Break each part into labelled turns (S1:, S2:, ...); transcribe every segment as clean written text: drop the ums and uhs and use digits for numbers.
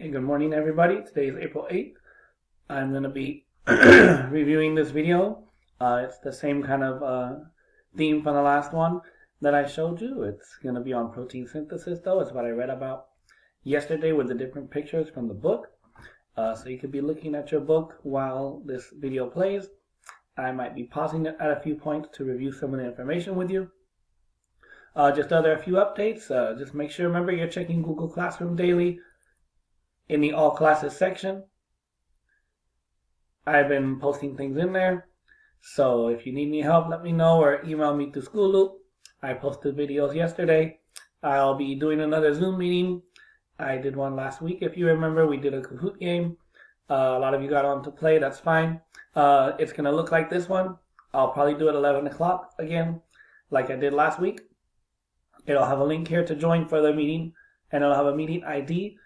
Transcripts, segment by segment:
S1: Hey, good morning, everybody. Today is April 8th. I'm going to be reviewing this video. It's the same kind of theme from the last one that I showed you. It's going to be on protein synthesis, though. It's what I read about yesterday with the different pictures from the book. So you could be looking at your book while this video plays. I might be pausing it at a few points to review some of the information with you. Just a few updates. Just make sure, remember, you're checking Google Classroom daily in the All Classes section. I've been posting things in there, so if you need any help, let me know or email me through School Loop. I posted videos yesterday. I'll be doing another Zoom meeting. I did one last week, if you remember. We did a Kahoot game. A lot of you got on to play. That's fine. It's going to look like this one. I'll probably do it 11 o'clock again, like I did last week. It'll have a link here to join for the meeting, and it'll have a meeting ID.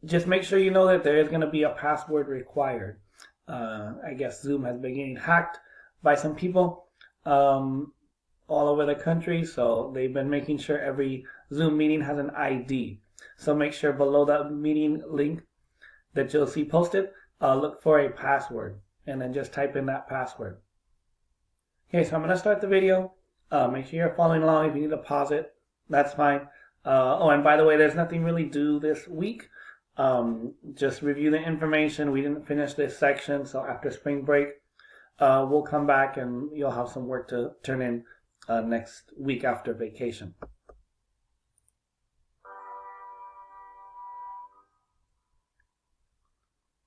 S1: Just make sure you know that there is going to be a password required. I guess Zoom has been getting hacked by some people all over the country, so they've been making sure every Zoom meeting has an ID. So make sure below that meeting link that you'll see posted, look for a password, and then just type in that password. Okay, so I'm going to start the video. Make sure you're following along. If you need to pause it, that's fine. And by the way, there's nothing really due this week. Just review the information. We didn't finish this section, so after spring break, we'll come back and you'll have some work to turn in next week after vacation.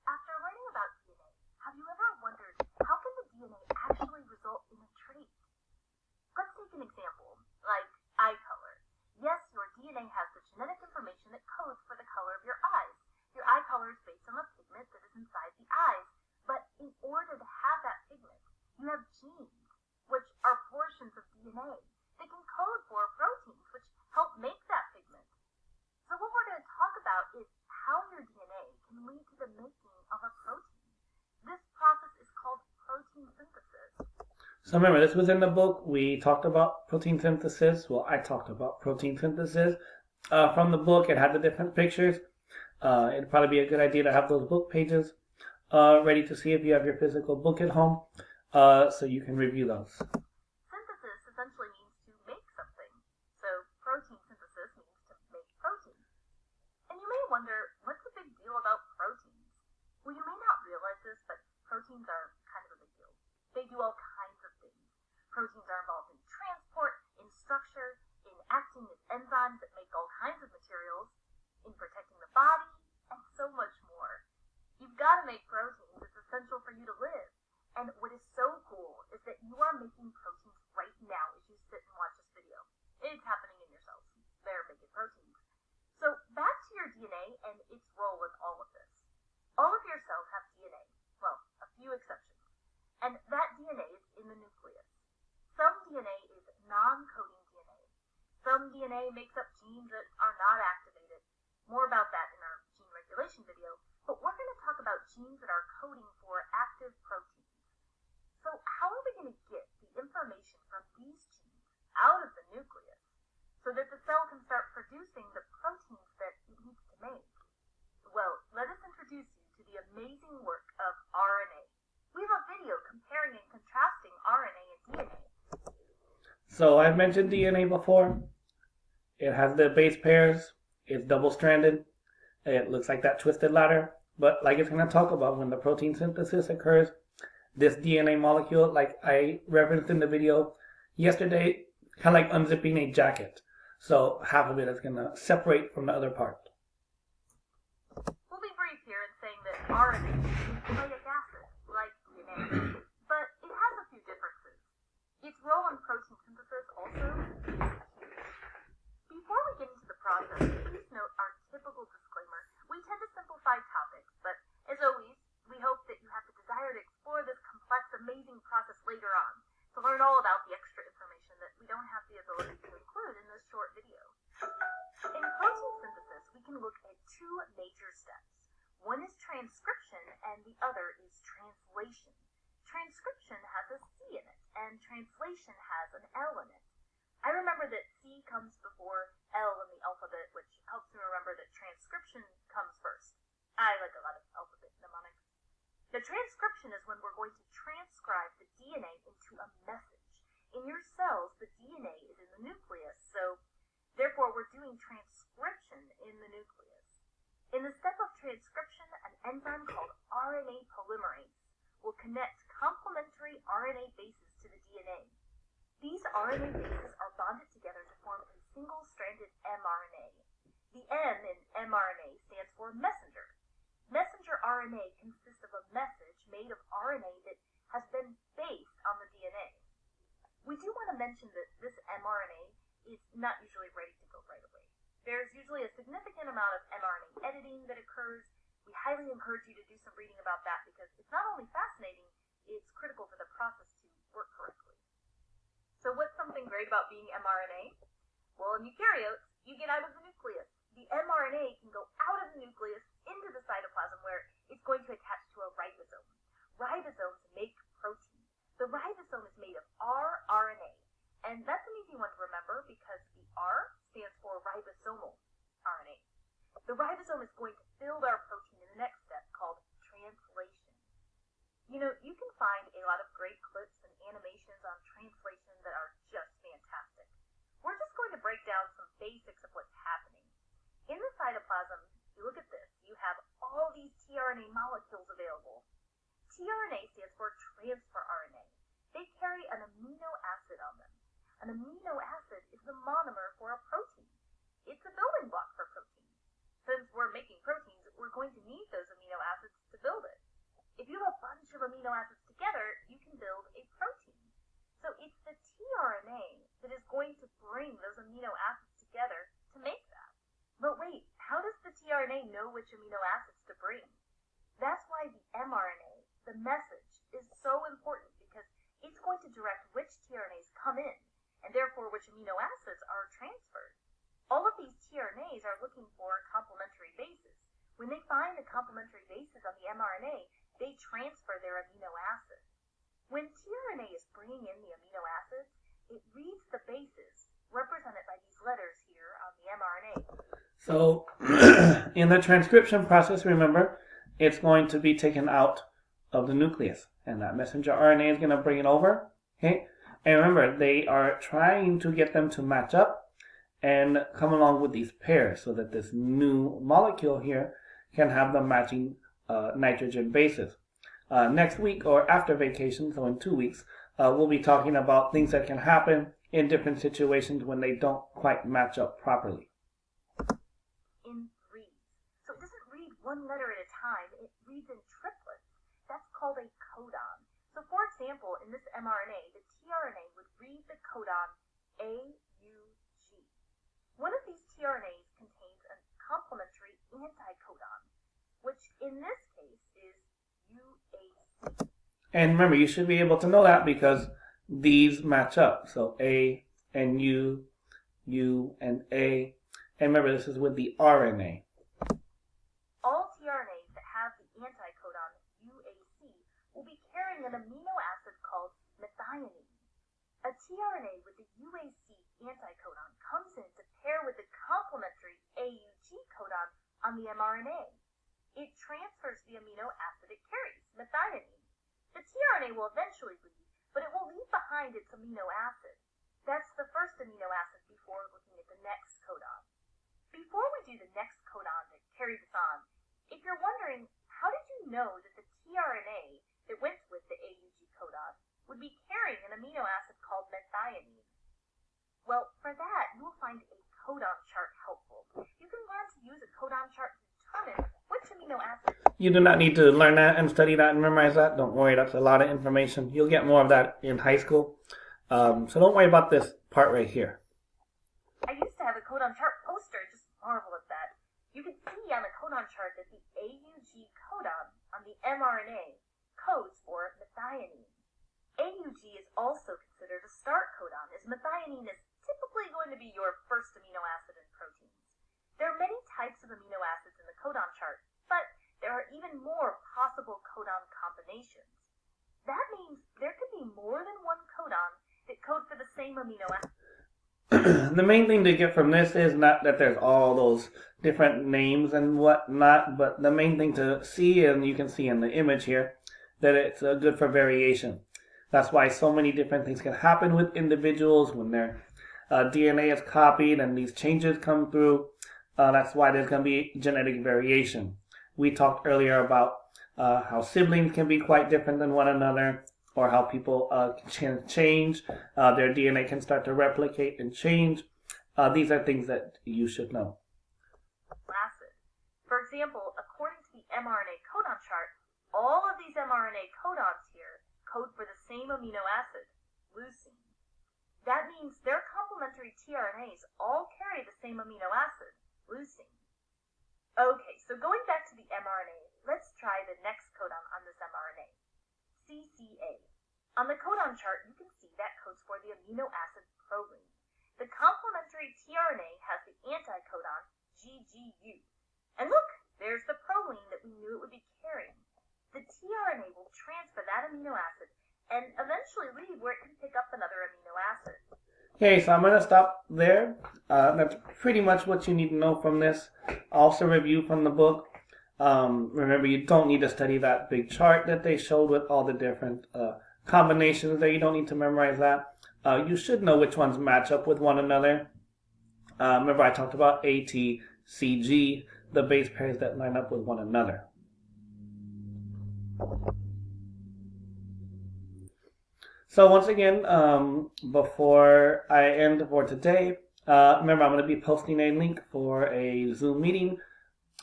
S2: After learning about DNA, have you ever wondered how can the DNA actually result in a trait? Let's take an example, like eye color. Yes, your DNA has the genetic information that codes for the color of your eyes. Your eye color is based on the pigment that is inside the eyes. But in order to have that pigment, you have genes, which are portions of DNA that can code for proteins, which help make that pigment. So what we're going to talk about is how your DNA can lead to the making of a protein. This process is called protein synthesis.
S1: So remember, this was in the book. We talked about protein synthesis. Well, I talked about protein synthesis. From the book, it had the different pictures. It'd probably be a good idea to have those book pages ready to see if you have your physical book at home, so you can review those.
S2: Synthesis essentially means to make something. So protein synthesis means to make protein. And you may wonder, what's the big deal about proteins? Well, you may not realize this, but proteins are kind of a big deal. They do all kinds of things. Proteins are involved in transport, in structure, in acting as enzymes that make all kinds of materials, in protecting the body, and so much more. You've got to make proteins. It's essential for you to live. And what is so cool is that you are making proteins right now as you sit and watch this video. It's happening in your cells. They're making proteins. So back to your DNA and its role in all of this. All of your cells have DNA. Well, a few exceptions. And that DNA is in the nucleus. Some DNA is non-coding DNA. Some DNA makes up genes that are not activated. More about that in our gene regulation video, but we're going to talk about genes that are coding for active proteins. So how are we going to get the information from these genes out of the nucleus so that the cell can start producing the proteins that it needs to make? Well, let us introduce you to the amazing work of RNA. We have a video comparing and contrasting RNA and DNA.
S1: So I've mentioned DNA before. It has the base pairs. It's double-stranded. It looks like that twisted ladder. But like it's going to talk about, when the protein synthesis occurs, this DNA molecule, like I referenced in the video yesterday, kind of like unzipping a jacket. So half of it is going to separate from the other part.
S2: We'll be brief here in saying that RNA is nucleic acid, like DNA. But it has a few differences. Its role in protein synthesis also is huge. Before we get into the process, please note our typical disclaimer. We tend to simplify topics, but as always, we hope that you have the desire to explore this complex, amazing process later on, to learn all about the extra information that we don't have the ability to include in this short video. In protein synthesis, we can look at two major steps. One is transcription, and the other is translation. Transcription has a C in it, and translation has an L in it. I remember that C comes before L in the alphabet, which helps me remember that transcription comes first. The transcription is when we're going to transcribe the DNA into a message. In your cells, the DNA is in the nucleus, so therefore we're doing transcription in the nucleus. In the step of transcription, an enzyme called RNA polymerase will connect complementary RNA bases to the DNA. These RNA bases are bonded together to form a single-stranded mRNA. The M in mRNA stands for messenger. Messenger RNA consists of a message made of RNA that has been based on the DNA. We do want to mention that this mRNA is not usually ready to go right away. There's usually a significant amount of mRNA editing that occurs. We highly encourage you to do some reading about that because it's not only fascinating, it's critical for the process to work correctly. So what's something great about being mRNA? Well, in eukaryotes, you get out of the nucleus. The mRNA can go out of the nucleus into the cytoplasm where it's going to attach to a ribosome. Ribosomes make protein. The ribosome is made of rRNA, and that's an easy one to remember because the R stands for ribosomal RNA. The ribosome is going to build our protein in the next step called translation. You know, you can find a lot of great clips and animations on translation that are just fantastic. We're just going to break down some basics of what's happening. In the cytoplasm, you look at this, you have all these tRNA molecules available. tRNA stands for transfer RNA. They carry an amino acid on them. An amino acid is the monomer for a protein. It's a building block for protein. Since we're making proteins, we're going to need those amino acids to build it. If you have a bunch of amino acids together, you can build a protein. So it's the tRNA that is going to bring those amino acids together to make that. But wait, how does the tRNA know which amino acids to bring? That's why the mRNA, the message, is so important because it's going to direct which tRNAs come in, and therefore which amino acids are transferred. All of these tRNAs are looking for complementary bases. When they find the complementary bases on the mRNA, they transfer their amino acid. When tRNA is bringing in the amino acids, it reads the bases, represented by these letters here on the mRNA.
S1: So, in the transcription process, remember, it's going to be taken out of the nucleus, and that messenger RNA is going to bring it over, okay? And remember, they are trying to get them to match up and come along with these pairs so that this new molecule here can have the matching nitrogen bases. Next week or after vacation, so in 2 weeks, we'll be talking about things that can happen in different situations when they don't quite match up properly.
S2: In reads. So it doesn't read one letter at a time, it reads in triplets. That's called a codon. So for example, in this mRNA, the tRNA would read the codon AUG. One of these tRNAs contains a complementary anticodon, which in this case is UAC.
S1: And remember, you should be able to know that because these match up. So A and U, U and A. And remember, this is with the RNA.
S2: All tRNAs that have the anticodon UAC will be carrying an amino acid called methionine. A tRNA with the UAC anticodon comes in to pair with the complementary AUG codon on the mRNA. It transfers the amino acid it carries, methionine. The tRNA will eventually leave, but it will leave behind its amino acid. That's the first amino acid before looking at the next codon. Before we do the next codon that carries this on, if you're wondering, how did you know that the tRNA that went with the AUG codon would be carrying an amino acid called methionine? Well, for that, you will find a codon chart helpful. You can learn to use a codon chart to determine which amino acid.
S1: You do not need to learn that and study that and memorize that. Don't worry, that's a lot of information. You'll get more of that in high school. So don't worry about this part right here.
S2: I used to have a codon chart poster. Just marvel at that. You can see on the codon chart that the AUG codon on the mRNA codes for methionine. AUG is also considered a start codon, as methionine is typically going to be your first amino acid in proteins. There are many types of amino acids in the codon chart, but there are even more possible codon combinations. That means there could be more than one codon that code for the same amino acid.
S1: The main thing to get from this is not that there's all those different names and whatnot, but the main thing to see, and you can see in the image here, that it's good for variation. That's why so many different things can happen with individuals when their DNA is copied and these changes come through. That's why there's going to be genetic variation. We talked earlier about how siblings can be quite different than one another, or how people can change. Their DNA can start to replicate and change. These are things that you should know.
S2: Acid. For example, according to the mRNA codon chart, all of these mRNA codons here code for the same amino acid, leucine. That means their complementary tRNAs all carry the same amino acid, leucine. Okay, so going back to the mRNA, let's try the next codon on this mRNA, CCA. On the codon chart, you can see that codes for the amino acid proline. The complementary tRNA has the anticodon GGU. And look, there's the proline that we knew it would be carrying. The tRNA will transfer that amino acid and eventually leave where it can pick up another amino acid.
S1: Okay, so I'm going to stop there. That's pretty much what you need to know from this. Also review from the book. Remember, you don't need to study that big chart that they showed with all the different combinations there. You don't need to memorize that. You should know which ones match up with one another. Remember, I talked about A, T, C, G, the base pairs that line up with one another. So once again, before I end for today, remember I'm going to be posting a link for a Zoom meeting.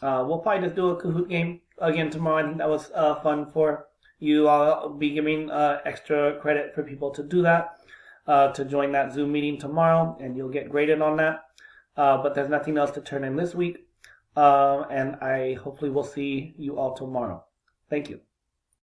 S1: We'll probably just do a Kahoot game again tomorrow. I think that was fun for you. I'll be giving extra credit for people to do that, to join that Zoom meeting tomorrow, and you'll get graded on that. But there's nothing else to turn in this week, and I hopefully will see you all tomorrow. Thank you.